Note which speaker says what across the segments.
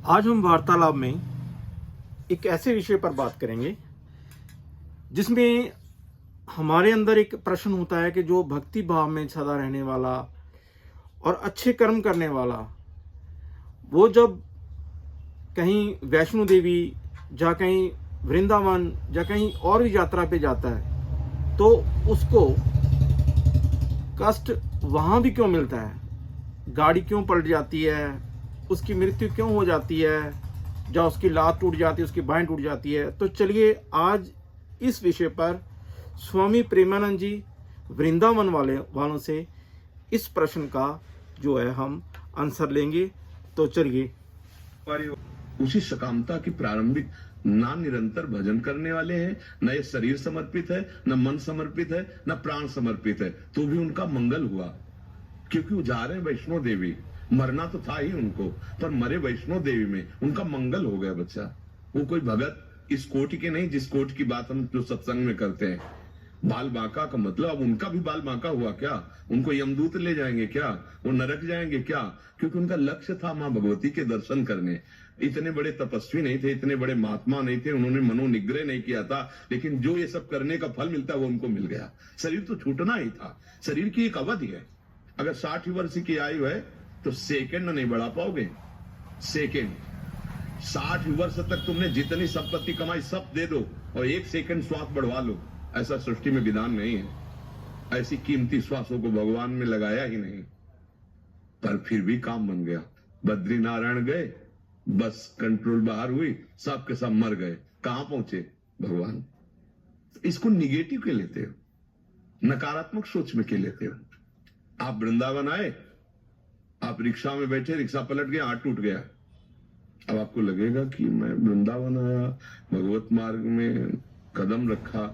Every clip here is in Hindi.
Speaker 1: आज हम वार्तालाप में एक ऐसे विषय पर बात करेंगे जिसमें हमारे अंदर एक प्रश्न होता है कि जो भक्ति भाव में सदा रहने वाला और अच्छे कर्म करने वाला, वो जब कहीं वैष्णो देवी या कहीं वृंदावन या कहीं और भी यात्रा पे जाता है तो उसको कष्ट वहाँ भी क्यों मिलता है? गाड़ी क्यों पलट जाती है? उसकी मृत्यु क्यों हो जाती है? या उसकी लात टूट जाती है, उसकी बाहें टूट जाती है? तो चलिए आज इस विषय पर स्वामी प्रेमानंद जी वृंदावन वालों से इस प्रश्न का जो है हम आंसर लेंगे। तो चलिए।
Speaker 2: उसी सकामता की प्रारंभिक ना निरंतर भजन करने वाले हैं, न ये शरीर समर्पित है, न मन समर्पित है, न प्राण समर्पित है, तो भी उनका मंगल हुआ। क्योंकि वो जा रहे हैं वैष्णो देवी, मरना तो था ही उनको, पर मरे वैष्णो देवी में, उनका मंगल हो गया बच्चा। वो कोई भगत इस कोटि के नहीं जिस कोटि की बात हम जो सत्संग में करते हैं। बाल बांका का मतलब अब उनका भी बाल बांका हुआ क्या? उनको यमदूत ले जाएंगे क्या? वो नरक जाएंगे क्या? क्योंकि उनका लक्ष्य था मां भगवती के दर्शन करने। इतने बड़े तपस्वी नहीं थे, इतने बड़े महात्मा नहीं थे, उन्होंने मनोनिग्रह नहीं किया था, लेकिन जो ये सब करने का फल मिलता है वो उनको मिल गया। शरीर तो छूटना ही था। शरीर की एक अवधि है। अगर 60 वर्ष की आयु है तो सेकंड नहीं बढ़ा पाओगे। सेकंड 60 वर्ष तक तुमने जितनी संपत्ति कमाई सब दे दो और 1 सेकंड श्वास बढ़वा लो, ऐसा सृष्टि में विधान नहीं है। ऐसी कीमती श्वासों को भगवान ने लगाया ही नहीं, पर फिर भी काम बन गया। बद्री नारायण गए, बस कंट्रोल बाहर हुई, सब के सब मर गए। कहां पहुंचे? भगवान। इसको निगेटिव के लेते हो, नकारात्मक सोच में के लेते हो। आप वृंदावन आए, आप रिक्शा में बैठे, रिक्शा पलट गया, हाथ टूट गया। अब आपको लगेगा कि मैं वृंदावन आया, भगवत मार्ग में कदम रखा,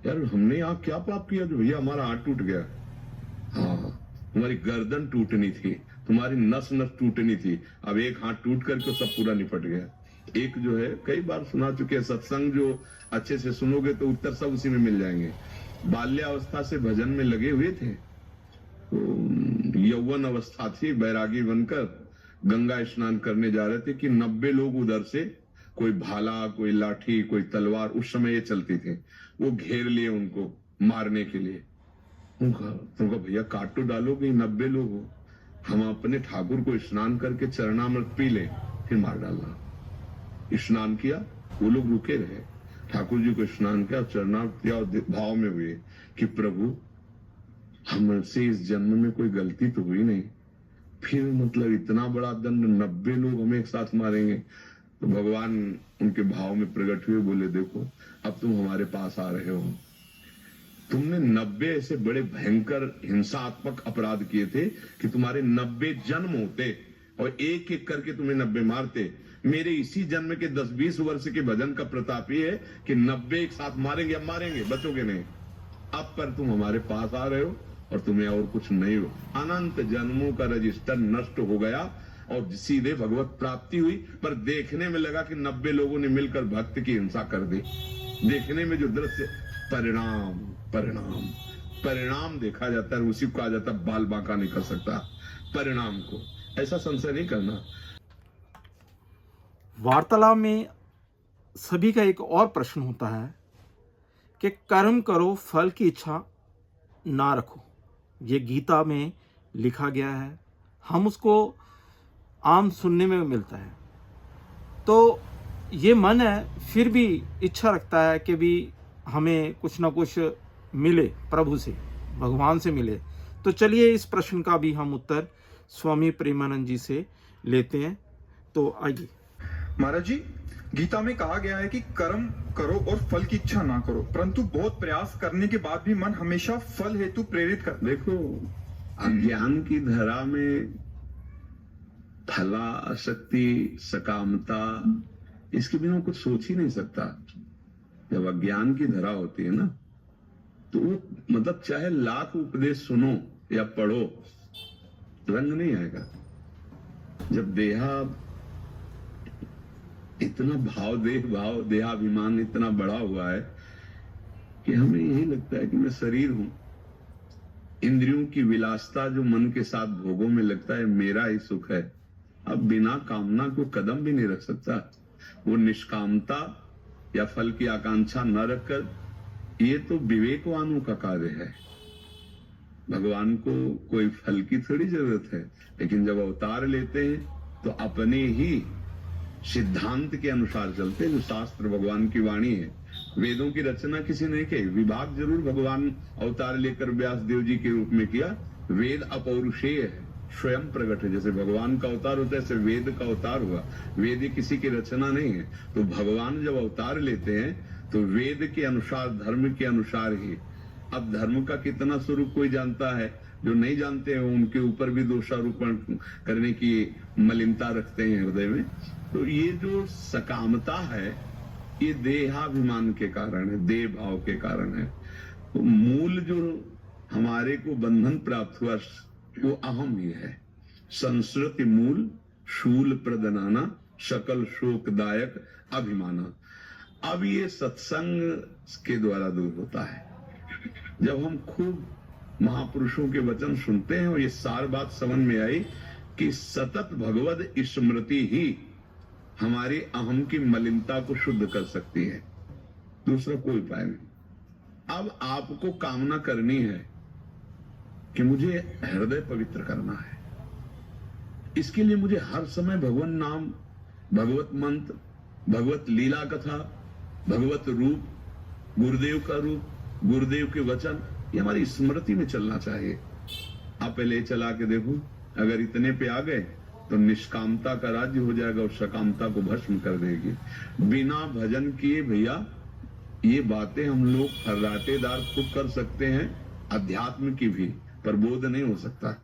Speaker 2: यार हमने यहाँ क्या पाप किया जो भैया हमारा हाथ टूट गया? हाँ, तुम्हारी गर्दन टूटनी थी, तुम्हारी नस नस टूटनी थी। अब एक हाथ टूट करके सब पूरा निपट गया। एक जो है, कई बार सुना चुके हैं सत्संग, जो अच्छे से सुनोगे तो उत्तर सब उसी में मिल जाएंगे। बाल्यावस्था से भजन में लगे हुए थे, तो यौवन अवस्था थी, बैरागी बनकर गंगा स्नान करने जा रहे थे कि 90 लोग उधर से, कोई भाला, कोई लाठी, कोई तलवार, उस समय ये चलती थी, वो घेर लिए उनको मारने के लिए। उनका भैया काट तो डालोगे, 90 लोग हो, हम अपने ठाकुर को स्नान करके चरणामृत पी ले, फिर मार डालना। स्नान किया, वो लोग रुके रहे, ठाकुर जी को स्नान किया, चरणामृत किया और भाव में हुए कि प्रभु हमसे इस जन्म में कोई गलती तो हुई नहीं, फिर मतलब इतना बड़ा दंड, 90 लोग हमें एक साथ मारेंगे। तो भगवान उनके भाव में प्रकट हुए, बोले देखो अब तुम हमारे पास आ रहे हो, तुमने 90 ऐसे बड़े भयंकर हिंसात्मक अपराध किए थे कि तुम्हारे 90 जन्म होते और एक एक करके तुम्हें 90 मारते। मेरे इसी जन्म के 10-20 वर्ष के भजन का प्रताप ये है कि 90 एक साथ मारेंगे, अब मारेंगे, बचोगे नहीं। अब पर तुम हमारे पास आ रहे हो और तुम्हें और कुछ नहीं हो। अनंत जन्मों का रजिस्टर नष्ट हो गया और सीधे भगवत प्राप्ति हुई। पर देखने में लगा कि 90 लोगों ने मिलकर भक्त की हिंसा कर दी। देखने में जो दृश्य, परिणाम परिणाम परिणाम देखा जाता है, उसी को कहा जाता है बाल बांका नहीं कर सकता। परिणाम को ऐसा संशय नहीं करना।
Speaker 1: वार्तालाप में सभी का एक और प्रश्न होता है कि कर्म करो, फल की इच्छा ना रखो। ये गीता में लिखा गया है, हम उसको आम सुनने में मिलता है। तो ये मन है, फिर भी इच्छा रखता है कि भी हमें कुछ ना कुछ मिले, प्रभु से, भगवान से मिले। तो चलिए इस प्रश्न का भी हम उत्तर स्वामी प्रेमानंद जी से लेते हैं। तो आइए।
Speaker 3: महाराज जी, गीता में कहा गया है कि कर्म करो और फल की इच्छा ना करो, परंतु बहुत प्रयास करने के बाद भी मन हमेशा फल हेतु प्रेरित करता है।
Speaker 2: देखो, अज्ञान की धरा में फलाशक्ति, सकामता, इसके बिना कुछ सोच ही नहीं सकता। जब अज्ञान की धरा होती है ना, तो मतलब चाहे लाख उपदेश सुनो या पढ़ो, रंग नहीं आएगा। जब इतना भाव देहाभिमान इतना बड़ा हुआ है कि हमें यही लगता है कि मैं शरीर हूं। इंद्रियों की विलासता जो मन के साथ भोगों में लगता है मेरा ही सुख है, अब बिना कामना को कदम भी नहीं रख सकता। वो निष्कामता या फल की आकांक्षा न रखकर, ये तो विवेकवानों का कार्य है। भगवान को कोई फल की थोड़ी जरूरत है, लेकिन जब अवतार लेते हैं तो अपने ही सिद्धांत के अनुसार चलते हैं। जो शास्त्र भगवान की वाणी है, वेदों की रचना किसी ने की, विभाग जरूर भगवान अवतार लेकर व्यास देव जी के रूप में किया। वेद अपौरुषेय है, स्वयं प्रकट है। जैसे भगवान का अवतार होता है, ऐसे वेद का अवतार हुआ। वेद ये किसी की रचना नहीं है। तो भगवान जब अवतार लेते हैं तो वेद के अनुसार, धर्म के अनुसार ही। अब धर्म का कितना स्वरूप कोई जानता है, जो नहीं जानते हैं उनके ऊपर भी दोषारोपण करने की मलिनता रखते हैं हृदय में। तो ये जो सकामता है, ये देहाभिमान के कारण है, देह भाव के कारण है। तो मूल जो हमारे को बंधन प्राप्त हुआ वो अहम ही है। संस्कृति मूल शूल प्रदनाना, सकल शोकदायक अभिमाना। अब ये सत्संग के द्वारा दूर होता है। जब हम खूब महापुरुषों के वचन सुनते हैं और ये सार बात समझ में आई कि सतत भगवद स्मृति ही हमारी अहम की मलिनता को शुद्ध कर सकती है, दूसरा कोई उपाय नहीं। अब आपको कामना करनी है कि मुझे हृदय पवित्र करना है। इसके लिए मुझे हर समय भगवान नाम, भगवत मंत्र, भगवत लीला कथा, भगवत रूप, गुरुदेव का रूप, गुरुदेव के वचन, ये हमारी स्मृति में चलना चाहिए। आप पहले चला के देखो, अगर इतने पे आ गए तो निष्कामता का राज्य हो जाएगा और सकामता को भस्म कर देगी। बिना भजन किए भैया ये बातें हम लोग फर्राटेदार खूब कर सकते हैं, अध्यात्म की भी, पर बोध नहीं हो सकता।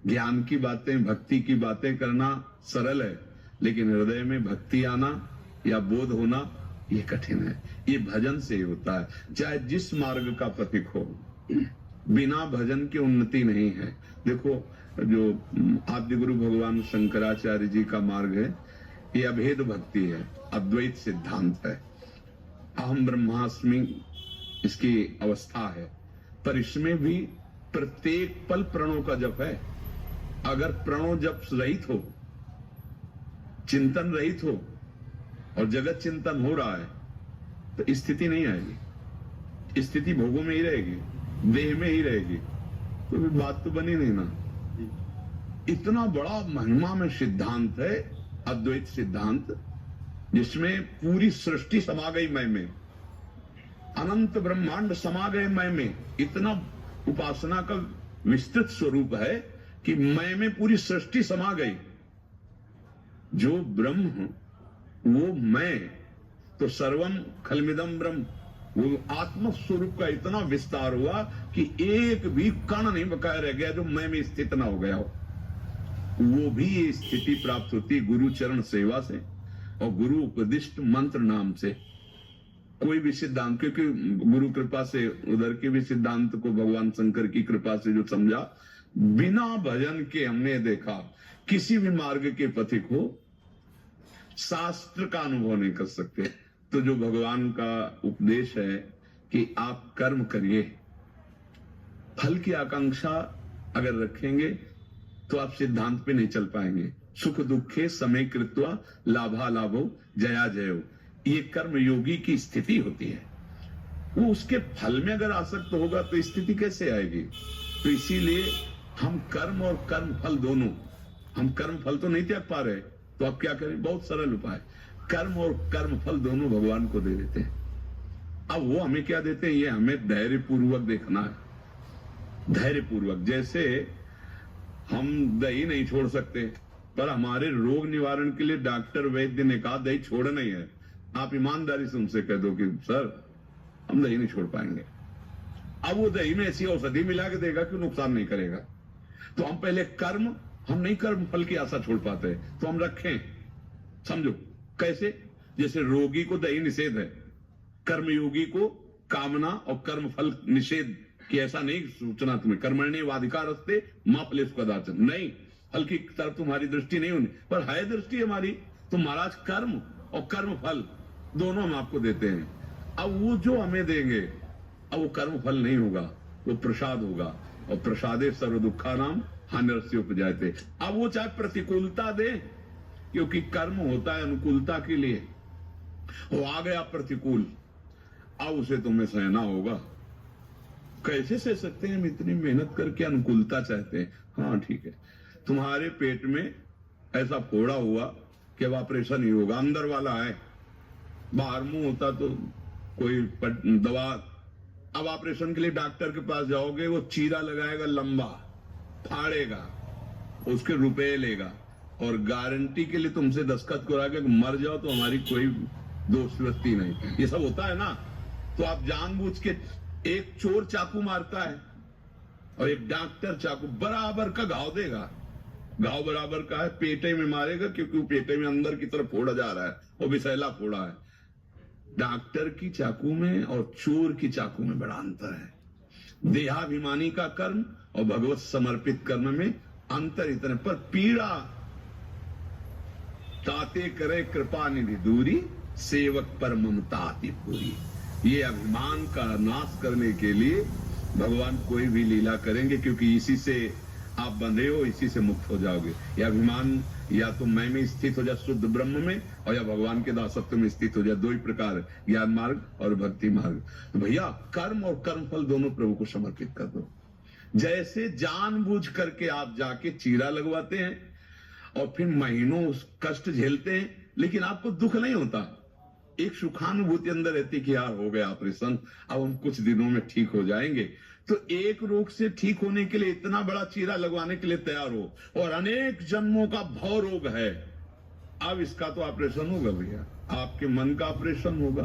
Speaker 2: ज्ञान की बातें, भक्ति की बातें करना सरल है, लेकिन हृदय में भक्ति आना या बोध होना ये कठिन है। ये भजन से ही होता है। चाहे जिस मार्ग का पथिक हो, बिना भजन की उन्नति नहीं है। देखो, जो आद्य गुरु भगवान शंकराचार्य जी का मार्ग है, ये अभेद भक्ति है, अद्वैत सिद्धांत है। अहम ब्रह्मास्मि इसकी अवस्था है, पर इसमें भी प्रत्येक पल प्रणव का जप है। अगर प्रणव जप रहित हो, चिंतन रहित हो और जगत चिंतन हो रहा है तो स्थिति नहीं आएगी। स्थिति भोगों में ही रहेगी, देह में ही रहेगी, तो फिर बात तो बनी नहीं ना। इतना बड़ा महिमा में सिद्धांत है अद्वैत सिद्धांत, जिसमें पूरी सृष्टि समा गई मैं में, अनंत ब्रह्मांड समा गए मैं में। इतना उपासना का विस्तृत स्वरूप है कि मैं में पूरी सृष्टि समा गई। जो ब्रह्म वो मैं, तो सर्वम खलमिदम ब्रह्म, वो आत्म स्वरूप का इतना विस्तार हुआ कि एक भी कण नहीं बकाया रह गया जो मैं में स्थित ना हो गया हो। वो भी ये स्थिति प्राप्त होती है गुरु चरण सेवा से और गुरु उपदिष्ट मंत्र नाम से। कोई भी सिद्धांत, क्योंकि गुरु कृपा से उधर के भी सिद्धांत को भगवान शंकर की कृपा से जो समझा, बिना भजन के हमने देखा किसी भी मार्ग के पथिक हो शास्त्र का अनुभव नहीं कर सकते। तो जो भगवान का उपदेश है कि आप कर्म करिए, फल की आकांक्षा अगर रखेंगे तो आप सिद्धांत पे नहीं चल पाएंगे। सुख दुखे समय कृत्वा लाभा लाभो जया जयो, ये कर्म योगी की स्थिति होती है। वो उसके फल में अगर आसक्त होगा तो स्थिति कैसे आएगी। तो इसीलिए हम कर्म और कर्म फल दोनों, हम कर्म फल तो नहीं त्याग पा रहे, तो आप क्या करें, बहुत सरल उपाय, कर्म और कर्म फल दोनों भगवान को दे देते हैं। अब वो हमें क्या देते हैं, ये हमें धैर्य पूर्वक देखना है। धैर्य पूर्वक, जैसे हम दही नहीं छोड़ सकते, पर हमारे रोग निवारण के लिए डॉक्टर वैद्य ने कहा दही छोड़ना ही है। आप ईमानदारी से उनसे कह दो कि सर हम दही नहीं छोड़ पाएंगे। अब वो दही में ऐसी औषधि मिला के देगा कि नुकसान नहीं करेगा। तो हम पहले कर्म, हम नहीं कर्म फल की आशा छोड़ पाते, तो हम रखें। समझो कैसे, जैसे रोगी को दही निषेध है, कर्मयोगी को कामना और कर्म फल निषेध कि ऐसा नहीं सोचना तुम्हें, कर्मण्य वाधिकार रस्ते मां फलेश कदाचन, नहीं, फल की तरफ तुम्हारी दृष्टि नहीं होनी, पर है दृष्टि हमारी। तो महाराज कर्म और कर्म फल दोनों हम आपको देते हैं। अब वो जो हमें देंगे, अब वो कर्म फल नहीं होगा, वो प्रसाद होगा। और प्रसादे सर्व दुखा नाम हानिरस्य उपजायते। अब वो चाहे प्रतिकूलता दे, क्योंकि कर्म होता है अनुकूलता के लिए। वो आ गया प्रतिकूल, अब उसे तुम्हें सहना होगा। कैसे सह सकते हैं? हम इतनी मेहनत करके अनुकूलता चाहते हैं। हाँ ठीक है, तुम्हारे पेट में ऐसा फोड़ा हुआ कि अब ऑपरेशन ही होगा, अंदर वाला है, बाहर मुंह होता तो कोई दवा। अब ऑपरेशन के लिए डॉक्टर के पास जाओगे, वो चीरा लगाएगा लंबा, फाड़ेगा, उसके रुपए लेगा, और गारंटी के लिए तुमसे दस्तखत करा के मर जाओ तो हमारी कोई दोस्ती नहीं। ये सब होता है ना। तो आप जानबूझ के, एक चोर चाकू मारता है और एक डॉक्टर चाकू, बराबर का घाव देगा। घाव बराबर का है, पेटे में मारेगा, क्योंकि वो पेटे में अंदर की तरफ फोड़ा जा रहा है, वो विषैला फोड़ा है। डॉक्टर की चाकू में और चोर की चाकू में बड़ा अंतर है। देहाभिमानी का कर्म और भगवत समर्पित कर्म में अंतर इतने पर पीड़ा। ताते करे कृपा निधि दूरी, सेवक पर ममता अति पूरी। ये अभिमान का नाश करने के लिए भगवान कोई भी लीला करेंगे, क्योंकि इसी से आप बंधे हो, इसी से मुक्त हो जाओगे। यह अभिमान या तो मैं में स्थित हो जाए शुद्ध ब्रह्म में, और या भगवान के दासत्व में स्थित हो जाए। दो ही प्रकार, ज्ञान मार्ग और भक्ति मार्ग। तो भैया कर्म और कर्मफल दोनों प्रभु को समर्पित कर दो। जैसे जानबूझ करके आप जाके चीरा लगवाते हैं और फिर महीनों कष्ट झेलते हैं, लेकिन आपको दुख नहीं होता, एक सुखानुभूति अंदर रहती कि यार हो गया ऑपरेशन, अब हम कुछ दिनों में ठीक हो जाएंगे। तो एक रोग से ठीक होने के लिए इतना बड़ा चीरा लगवाने के लिए तैयार हो, और अनेक जन्मों का भव रोग है। अब इसका तो ऑपरेशन होगा भैया, आपके मन का ऑपरेशन होगा,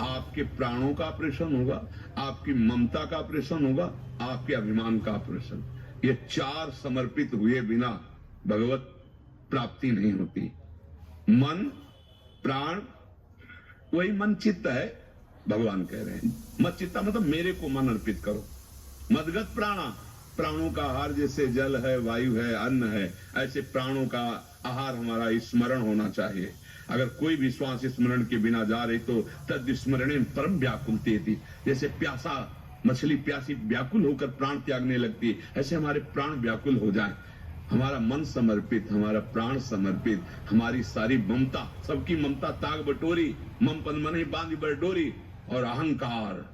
Speaker 2: आपके प्राणों का ऑपरेशन होगा, आपकी ममता का ऑपरेशन होगा, आपके अभिमान का ऑपरेशन। ये चार समर्पित हुए बिना भगवत प्राप्ति नहीं होती। मन, प्राण, वही मन चित्त है। भगवान कह रहे हैं मत चित्ता मतलब मेरे को मन अर्पित करो। मदगत प्राणा, प्राणों का आहार जैसे जल है, वायु है, अन्न है, ऐसे प्राणों का आहार हमारा स्मरण होना चाहिए। अगर कोई भी श्वास स्मरण के बिना जा रही तो तद स्मरण परम व्याकुलती थी। जैसे प्यासा मछली प्यासी व्याकुल होकर प्राण त्यागने लगती है, ऐसे हमारे प्राण व्याकुल हो जाए। हमारा मन समर्पित, हमारा प्राण समर्पित, हमारी सारी ममता, सबकी ममता ताग बटोरी, मम पद मन ही बांधी बरडोरी, और अहंकार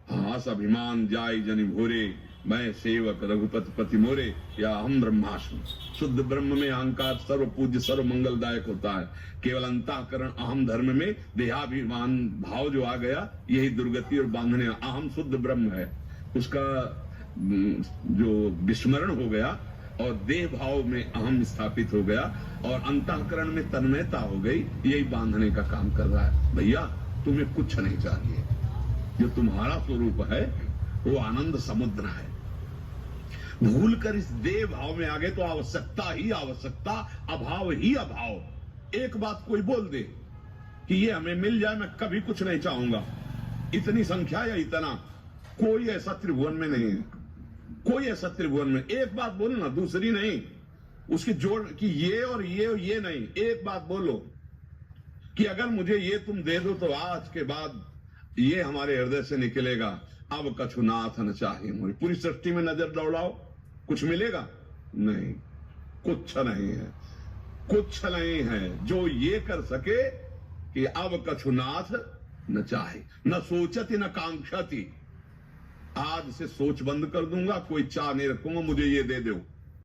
Speaker 2: हास अभिमान जाय जनि भोरे, मैं सेवक रघुपति पति मोरे, या हम ब्रह्मास्मि। शुद्ध ब्रह्म में अहंकार सर्व पूज्य सर्व मंगलदायक होता है। केवल अंतःकरण अहम धर्म में देहाभिमान भाव जो आ गया, यही दुर्गति और बांधने। अहम शुद्ध ब्रह्म है, उसका जो विस्मरण हो गया और देह भाव में अहम स्थापित हो गया और अंतःकरण में तन्मयता हो गई, यही बांधने का काम कर रहा है। भैया तुम्हें कुछ नहीं चाहिए, जो तुम्हारा स्वरूप है वो आनंद समुद्र है। भूल कर इस देह भाव में आ गए तो आवश्यकता ही आवश्यकता, अभाव ही अभाव। एक बात कोई बोल दे कि ये हमें मिल जाए, मैं कभी कुछ नहीं चाहूंगा, इतनी संख्या या इतना, कोई ऐसा त्रिभुवन में नहीं है। कोई ऐसा त्रिभुवन में एक बात बोलो ना, दूसरी नहीं, उसकी जोड़ कि ये और ये नहीं। एक बात बोलो कि अगर मुझे ये तुम दे दो तो आज के बाद ये हमारे हृदय से निकलेगा, अब कछु नाथ न चाहिए मोरी। पूरी सृष्टि में नजर दौड़ाओ, कुछ मिलेगा? नहीं, कुछ नहीं है, कुछ नहीं है जो ये कर सके कि अब कछु नाथ न चाहे, न सोचती न कांक्षती। आज से सोच बंद कर दूंगा, कोई चाह नहीं रखूंगा मुझे ये दे दो।